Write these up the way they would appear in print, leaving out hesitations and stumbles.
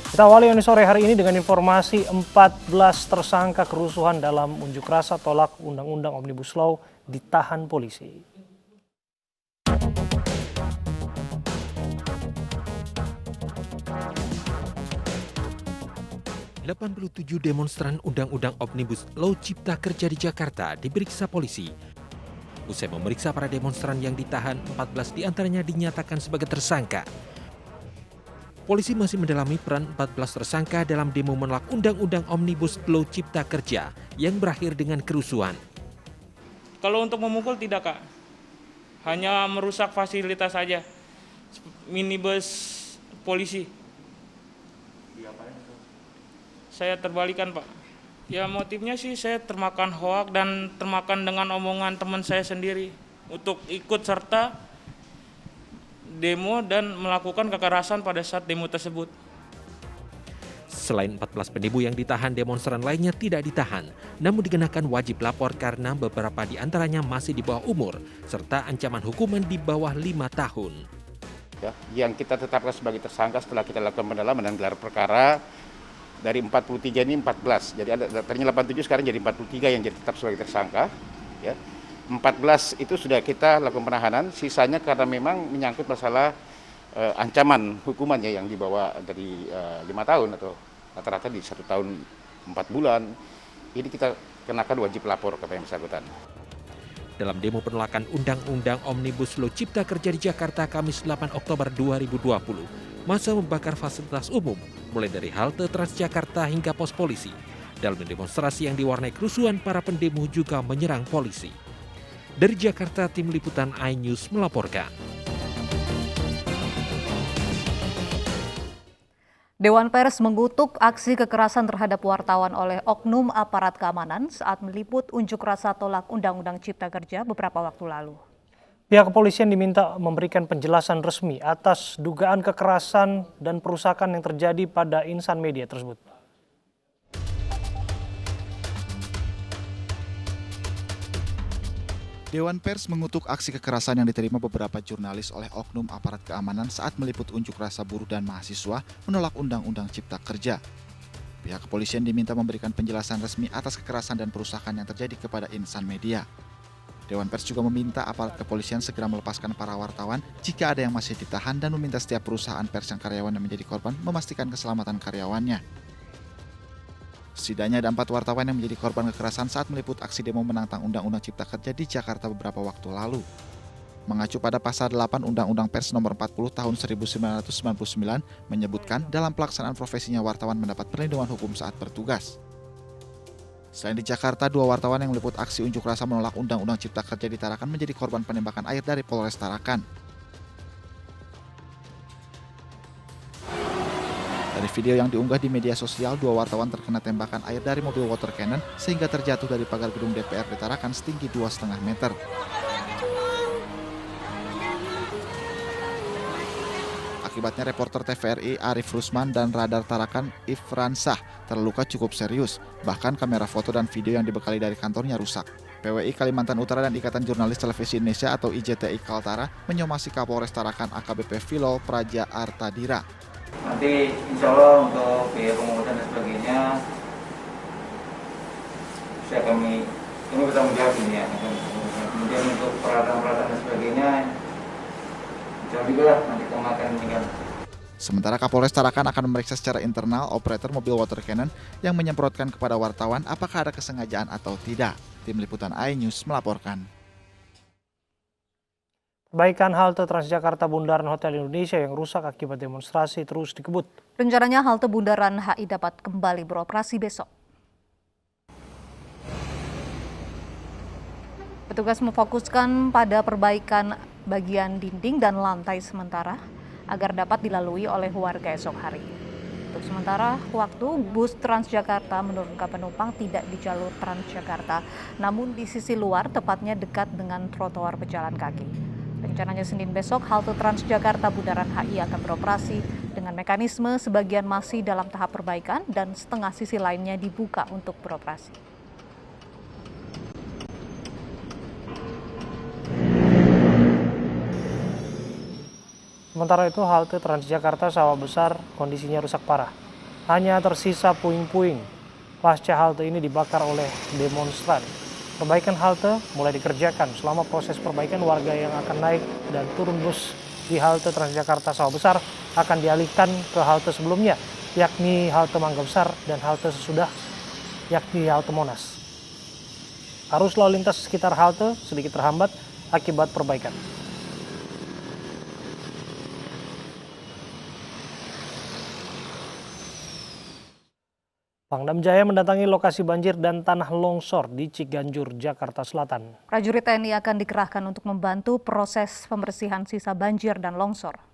Kita awali sore hari ini dengan informasi 14 tersangka kerusuhan dalam unjuk rasa tolak Undang-Undang Omnibus Law ditahan polisi. ...87 demonstran Undang-Undang Omnibus Law Cipta Kerja di Jakarta diperiksa polisi. Usai memeriksa para demonstran yang ditahan, 14 diantaranya dinyatakan sebagai tersangka. Polisi masih mendalami peran 14 tersangka dalam demo menolak Undang-Undang Omnibus Law Cipta Kerja yang berakhir dengan kerusuhan. Kalau untuk memukul tidak, Kak. Hanya merusak fasilitas saja. Minibus polisi. Saya terbalikan, Pak. Ya motifnya sih saya termakan hoak dan termakan dengan omongan teman saya sendiri untuk ikut serta demo dan melakukan kekerasan pada saat demo tersebut. Selain 14 pendemo yang ditahan, demonstran lainnya tidak ditahan, namun dikenakan wajib lapor karena beberapa di antaranya masih di bawah umur, serta ancaman hukuman di bawah 5 tahun. Ya, yang kita tetapkan sebagai tersangka setelah kita lakukan pendalaman dan gelar perkara, dari 43 ini 14, jadi ada tadinya 87 sekarang jadi 43 yang jadi tetap sebagai tersangka. Ya. 14 itu sudah kita lakukan penahanan, sisanya karena memang menyangkut masalah ancaman hukumannya yang dibawa dari 5 tahun atau rata-rata di 1 tahun 4 bulan. Ini kita kenakan wajib lapor kepada yang bersangkutan. Dalam demo penolakan Undang-Undang Omnibus Law Cipta Kerja di Jakarta Kamis 8 Oktober 2020, massa membakar fasilitas umum, mulai dari halte Transjakarta hingga pos polisi. Dalam demonstrasi yang diwarnai kerusuhan, para pendemo juga menyerang polisi. Dari Jakarta, tim liputan iNews melaporkan. Dewan Pers mengutuk aksi kekerasan terhadap wartawan oleh oknum aparat keamanan saat meliput unjuk rasa tolak Undang-Undang Cipta Kerja beberapa waktu lalu. Pihak kepolisian diminta memberikan penjelasan resmi atas dugaan kekerasan dan perusakan yang terjadi pada insan media tersebut. Dewan Pers mengutuk aksi kekerasan yang diterima beberapa jurnalis oleh oknum aparat keamanan saat meliput unjuk rasa buruh dan mahasiswa menolak Undang-Undang Cipta Kerja. Pihak kepolisian diminta memberikan penjelasan resmi atas kekerasan dan perusakan yang terjadi kepada insan media. Dewan Pers juga meminta aparat kepolisian segera melepaskan para wartawan jika ada yang masih ditahan dan meminta setiap perusahaan pers yang karyawannya menjadi korban memastikan keselamatan karyawannya. Setidaknya ada 4 wartawan yang menjadi korban kekerasan saat meliput aksi demo menentang Undang-Undang Cipta Kerja di Jakarta beberapa waktu lalu. Mengacu pada pasal 8 Undang-Undang Pers Nomor 40 Tahun 1999 menyebutkan dalam pelaksanaan profesinya wartawan mendapat perlindungan hukum saat bertugas. Selain di Jakarta, 2 wartawan yang meliput aksi unjuk rasa menolak Undang-Undang Cipta Kerja di Tarakan menjadi korban penembakan air dari Polres Tarakan. Dari video yang diunggah di media sosial, 2 wartawan terkena tembakan air dari mobil water cannon sehingga terjatuh dari pagar gedung DPRD Tarakan setinggi 2,5 meter. Akibatnya reporter TVRI Arif Rusman dan radar Tarakan Ifran Shah terluka cukup serius. Bahkan kamera foto dan video yang dibekali dari kantornya rusak. PWI Kalimantan Utara dan Ikatan Jurnalis Televisi Indonesia atau IJTI Kaltara menyomasi Kapolres Tarakan AKBP Filol Praja Artadira. Nanti insya Allah untuk biaya pengobatan dan sebagainya bisa kami bertanggung jawab ini ya. Kemudian untuk peralatan-peralatan dan sebagainya insya Allah juga lah nanti kami akan meninggal. Sementara Kapolres Tarakan akan memeriksa secara internal operator mobil water cannon yang menyemprotkan kepada wartawan apakah ada kesengajaan atau tidak. Tim Liputan iNews melaporkan. Perbaikan halte Transjakarta Bundaran Hotel Indonesia yang rusak akibat demonstrasi terus dikebut. Rencananya halte Bundaran HI dapat kembali beroperasi besok. Petugas memfokuskan pada perbaikan bagian dinding dan lantai sementara agar dapat dilalui oleh warga esok hari. Untuk sementara waktu, bus Transjakarta menurunkan penumpang tidak di jalur Transjakarta, namun di sisi luar tepatnya dekat dengan trotoar pejalan kaki. Rencananya Senin besok, halte Transjakarta Bundaran HI akan beroperasi dengan mekanisme sebagian masih dalam tahap perbaikan dan setengah sisi lainnya dibuka untuk beroperasi. Sementara itu, halte Transjakarta Sawah Besar kondisinya rusak parah. hanya tersisa puing-puing. Pasca halte ini dibakar oleh demonstran. Perbaikan halte mulai dikerjakan. Selama proses perbaikan, warga yang akan naik dan turun bus di halte Transjakarta Sawah Besar akan dialihkan ke halte sebelumnya, yakni halte Mangga Besar dan halte sesudah, yakni halte Monas. Arus lalu lintas sekitar halte sedikit terhambat akibat perbaikan. Pangdam Jaya mendatangi lokasi banjir dan tanah longsor di Ciganjur, Jakarta Selatan. Prajurit TNI akan dikerahkan untuk membantu proses pembersihan sisa banjir dan longsor.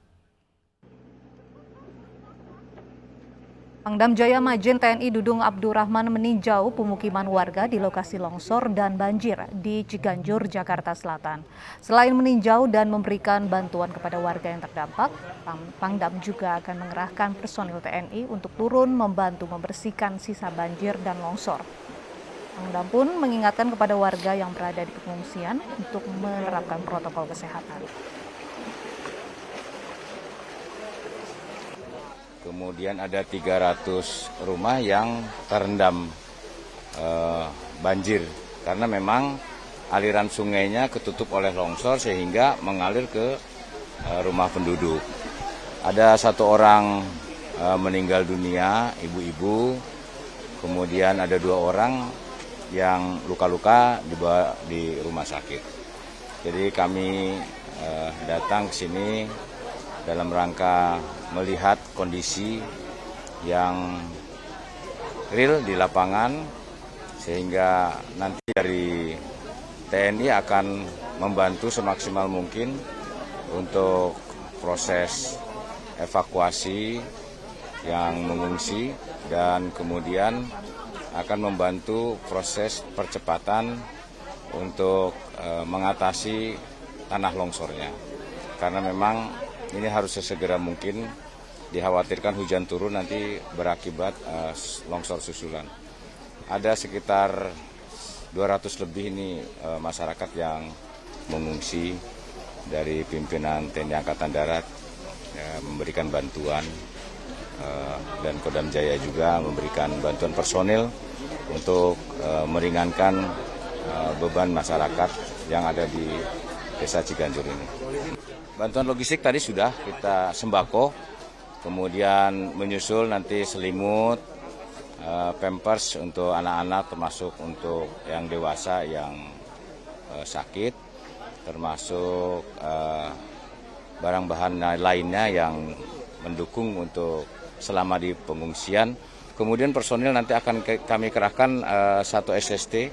Pangdam Jaya Majen TNI Dudung Abdurrahman meninjau pemukiman warga di lokasi longsor dan banjir di Ciganjur, Jakarta Selatan. Selain meninjau dan memberikan bantuan kepada warga yang terdampak, Pangdam juga akan mengerahkan personil TNI untuk turun membantu membersihkan sisa banjir dan longsor. Pangdam pun mengingatkan kepada warga yang berada di pengungsian untuk menerapkan protokol kesehatan. Kemudian ada 300 rumah yang terendam banjir karena memang aliran sungainya ketutup oleh longsor sehingga mengalir ke rumah penduduk. Ada 1 orang meninggal dunia, ibu-ibu, kemudian ada 2 orang yang luka-luka dibawa di rumah sakit. Jadi kami datang ke sini dalam rangka melihat kondisi yang real di lapangan, sehingga nanti dari TNI akan membantu semaksimal mungkin untuk proses evakuasi yang mengungsi dan kemudian akan membantu proses percepatan untuk mengatasi tanah longsornya. Karena memang ini harus sesegera mungkin, dikhawatirkan hujan turun nanti berakibat longsor susulan. Ada sekitar 200 lebih ini masyarakat yang mengungsi dari pimpinan TNI Angkatan Darat memberikan bantuan dan Kodam Jaya juga memberikan bantuan personil untuk meringankan beban masyarakat yang ada di Desa Ciganjur ini. Bantuan logistik tadi sudah kita sembako, kemudian menyusul nanti selimut, pampers untuk anak-anak, termasuk untuk yang dewasa yang sakit, termasuk barang-bahan lainnya yang mendukung untuk selama di pengungsian. Kemudian personil nanti akan kami kerahkan 1 SST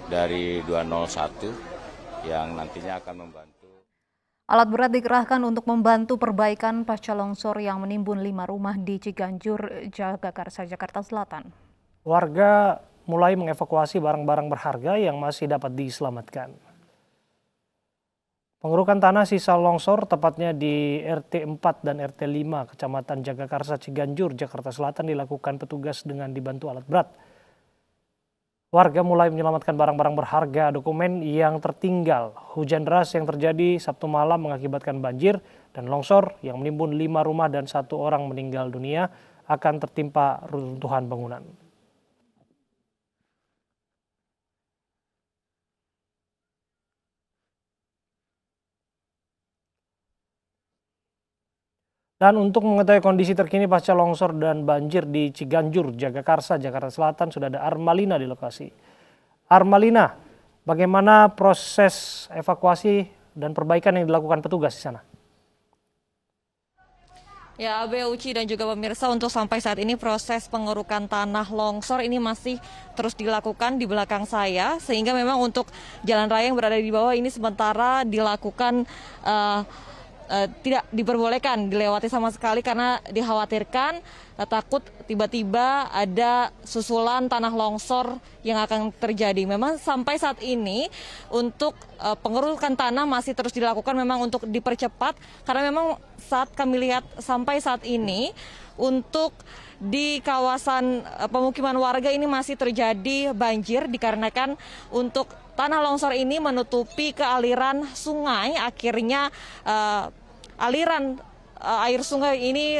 dari 201 yang nantinya akan membantu. Alat berat dikerahkan untuk membantu perbaikan pasca longsor yang menimbun 5 rumah di Ciganjur, Jagakarsa, Jakarta Selatan. Warga mulai mengevakuasi barang-barang berharga yang masih dapat diselamatkan. Pengerukan tanah sisa longsor tepatnya di RT 4 dan RT 5 Kecamatan Jagakarsa, Ciganjur, Jakarta Selatan dilakukan petugas dengan dibantu alat berat. Warga mulai menyelamatkan barang-barang berharga, dokumen yang tertinggal. Hujan deras yang terjadi Sabtu malam mengakibatkan banjir dan longsor yang menimbun 5 rumah dan 1 orang meninggal dunia akan tertimpa runtuhan bangunan. Dan untuk mengetahui kondisi terkini pasca longsor dan banjir di Ciganjur, Jagakarsa, Jakarta Selatan, sudah ada Armalina di lokasi. Armalina, bagaimana proses evakuasi dan perbaikan yang dilakukan petugas di sana? Ya, Abe, Uci, dan juga pemirsa, untuk sampai saat ini proses pengerukan tanah longsor ini masih terus dilakukan di belakang saya, sehingga memang untuk jalan raya yang berada di bawah ini sementara dilakukan tidak diperbolehkan dilewati sama sekali karena dikhawatirkan takut tiba-tiba ada susulan tanah longsor yang akan terjadi. Memang sampai saat ini untuk pengerukan tanah masih terus dilakukan memang untuk dipercepat, karena memang saat kami lihat sampai saat ini untuk di kawasan pemukiman warga ini masih terjadi banjir dikarenakan untuk tanah longsor ini menutupi ke aliran sungai. Akhirnya aliran air sungai ini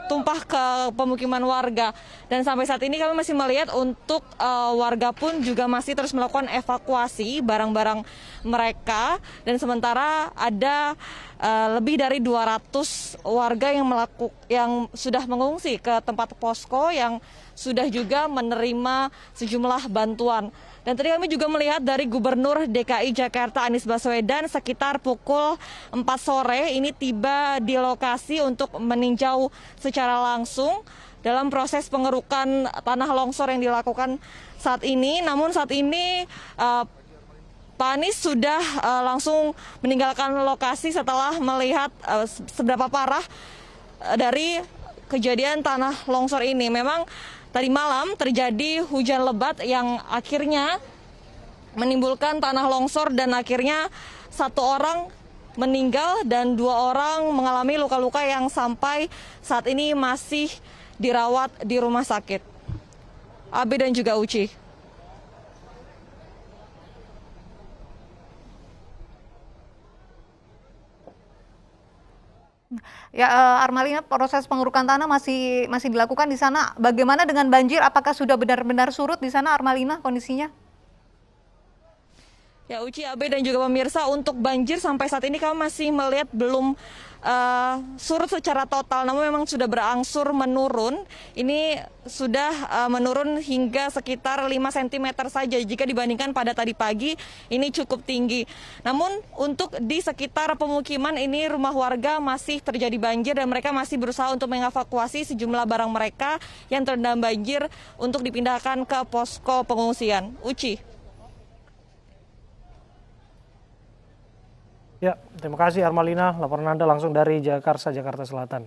tumpah ke pemukiman warga. Dan sampai saat ini kami masih melihat untuk warga pun juga masih terus melakukan evakuasi barang-barang mereka. Dan sementara ada lebih dari 200 warga yang sudah mengungsi ke tempat posko yang sudah juga menerima sejumlah bantuan. Dan tadi kami juga melihat dari Gubernur DKI Jakarta Anies Baswedan sekitar pukul 4 sore ini tiba di lokasi untuk meninjau secara langsung dalam proses pengerukan tanah longsor yang dilakukan saat ini. Namun saat ini Pak Anies sudah langsung meninggalkan lokasi setelah melihat seberapa parah dari kejadian tanah longsor ini. Memang tadi malam terjadi hujan lebat yang akhirnya menimbulkan tanah longsor dan akhirnya 1 orang meninggal dan 2 orang mengalami luka-luka yang sampai saat ini masih dirawat di rumah sakit. Abi dan juga Uci. Ya, Armalina, proses pengerukan tanah masih dilakukan di sana. Bagaimana dengan banjir? Apakah sudah benar-benar surut di sana, Armalina, kondisinya? Ya, Uci, Abe dan juga pemirsa, untuk banjir sampai saat ini kami masih melihat belum surut secara total, namun memang sudah berangsur menurun. Ini sudah menurun hingga sekitar 5 cm saja jika dibandingkan pada tadi pagi, ini cukup tinggi. Namun untuk di sekitar pemukiman ini rumah warga masih terjadi banjir dan mereka masih berusaha untuk mengevakuasi sejumlah barang mereka yang terendam banjir untuk dipindahkan ke posko pengungsian. Uci. Ya, terima kasih Armalina, laporan Anda langsung dari Jakarta, Jakarta Selatan.